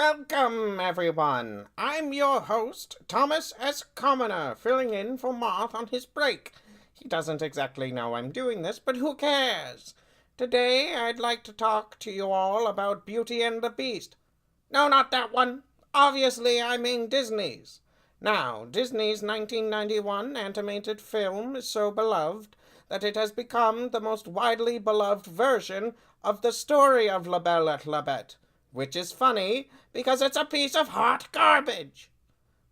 Welcome, everyone. I'm your host, Thomas S. Commoner, filling in for Moth on his break. He doesn't exactly know I'm doing this, but who cares? Today, I'd like to talk to you all about Beauty and the Beast. No, not that one. Obviously, I mean Disney's. Now, Disney's 1991 animated film is so beloved that it has become the most widely beloved version of the story of La Belle et la Bête, which is funny because it's a piece of hot garbage.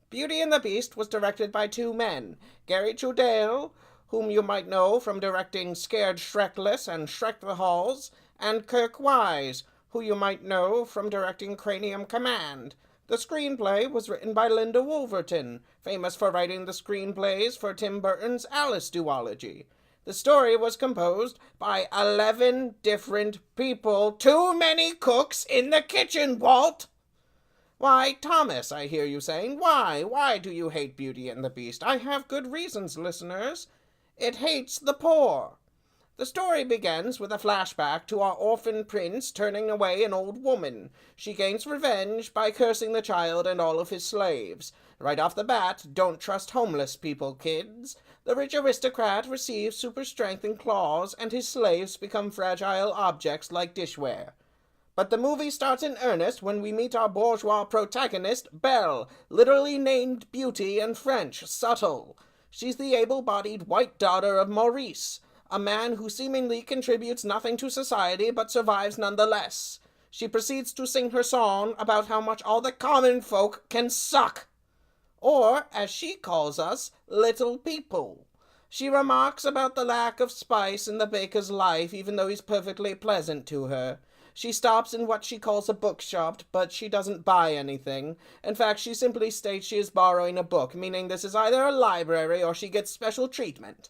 Beauty and the Beast was directed by two men, Gary Trudell, whom you might know from directing Scared Shrekless and Shrek the Halls, and Kirk Wise, who you might know from directing Cranium Command. The screenplay was written by Linda Wolverton, famous for writing the screenplays for Tim Burton's Alice duology. The story was composed by 11 different people. Too many cooks in the kitchen, Walt! Why, Thomas, I hear you saying, why? Why do you hate Beauty and the Beast? I have good reasons, listeners. It hates the poor. The story begins with a flashback to our orphan prince turning away an old woman. She gains revenge by cursing the child and all of his slaves. Right off the bat, don't trust homeless people, kids. The rich aristocrat receives super strength and claws, and his slaves become fragile objects like dishware. But the movie starts in earnest when we meet our bourgeois protagonist, Belle, literally named Beauty in French, subtle. She's the able-bodied white daughter of Maurice, a man who seemingly contributes nothing to society but survives nonetheless. She proceeds to sing her song about how much all the common folk can suck. Or, as she calls us, little people. She remarks about the lack of spice in the baker's life, even though he's perfectly pleasant to her. She stops in what she calls a bookshop, but she doesn't buy anything. In fact, she simply states she is borrowing a book, meaning this is either a library or she gets special treatment.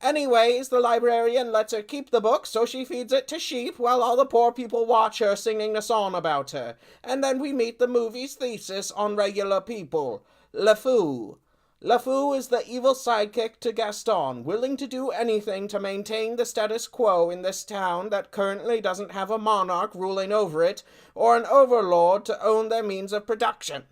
Anyways, the librarian lets her keep the book, so she feeds it to sheep while all the poor people watch her singing a song about her. And then we meet the movie's thesis on regular people. LeFou. LeFou is the evil sidekick to Gaston, willing to do anything to maintain the status quo in this town that currently doesn't have a monarch ruling over it, or an overlord to own their means of production.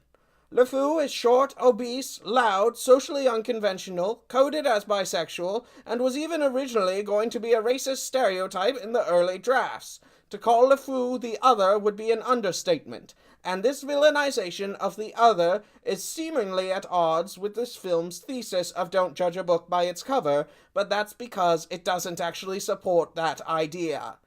LeFou is short, obese, loud, socially unconventional, coded as bisexual, and was even originally going to be a racist stereotype in the early drafts. To call LeFou the other would be an understatement, and this villainization of the other is seemingly at odds with this film's thesis of don't judge a book by its cover, but that's because it doesn't actually support that idea.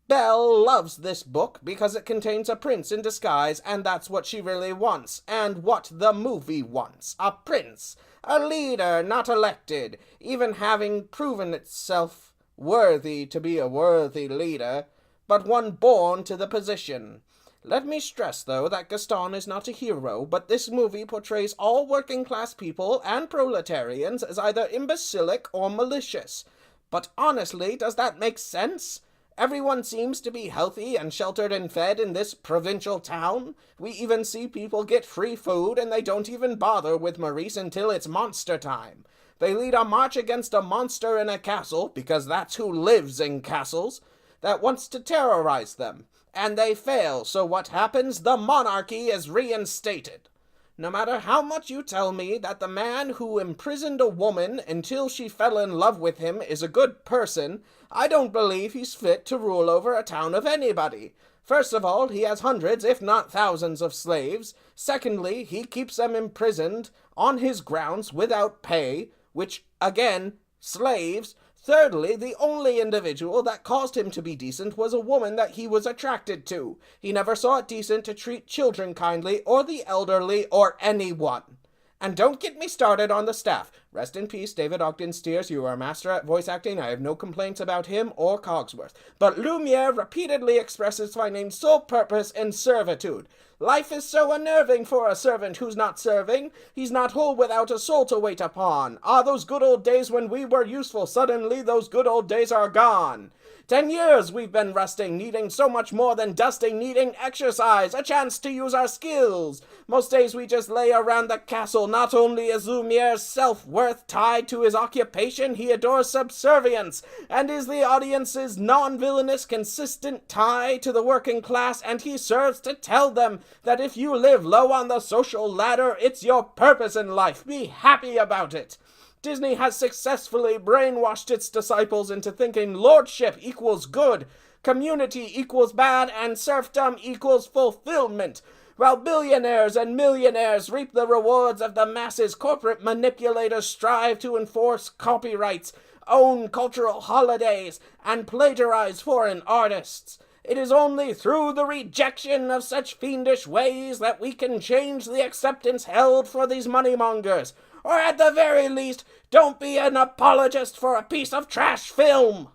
Belle loves this book because it contains a prince in disguise, and that's what she really wants, and what the movie wants. A prince, a leader not elected, even having proven itself worthy to be a worthy leader, but one born to the position. Let me stress, though, that Gaston is not a hero, but this movie portrays all working-class people and proletarians as either imbecilic or malicious. But honestly, does that make sense? Everyone seems to be healthy and sheltered and fed in this provincial town. We even see people get free food, and they don't even bother with Maurice until it's monster time. They lead a march against a monster in a castle, because that's who lives in castles, that wants to terrorize them. And they fail, so what happens? The monarchy is reinstated. No matter how much you tell me that the man who imprisoned a woman until she fell in love with him is a good person, I don't believe he's fit to rule over a town of anybody. First of all, he has hundreds, if not thousands, of slaves. Secondly, he keeps them imprisoned on his grounds without pay, which, again, slaves. Thirdly, the only individual that caused him to be decent was a woman that he was attracted to. He never saw it decent to treat children kindly, or the elderly, or anyone. And don't get me started on the staff. Rest in peace, David Ogden Stiers. You are a master at voice acting. I have no complaints about him or Cogsworth. But Lumiere repeatedly expresses finding sole purpose in servitude. Life is so unnerving for a servant who's not serving. He's not whole without a soul to wait upon. Ah, those good old days when we were useful. Suddenly those good old days are gone. 10 years we've been rusting, needing so much more than dusting, needing exercise, a chance to use our skills. Most days we just lay around the castle. Not only is Lumiere's self-worth tied to his occupation, he adores subservience, and is the audience's non-villainous consistent tie to the working class, and he serves to tell them that if you live low on the social ladder, it's your purpose in life. Be happy about it. Disney has successfully brainwashed its disciples into thinking lordship equals good, community equals bad, and serfdom equals fulfillment. While billionaires and millionaires reap the rewards of the masses, corporate manipulators strive to enforce copyrights, own cultural holidays, and plagiarize foreign artists. It is only through the rejection of such fiendish ways that we can change the acceptance held for these moneymongers. Or at the very least, don't be an apologist for a piece of trash film.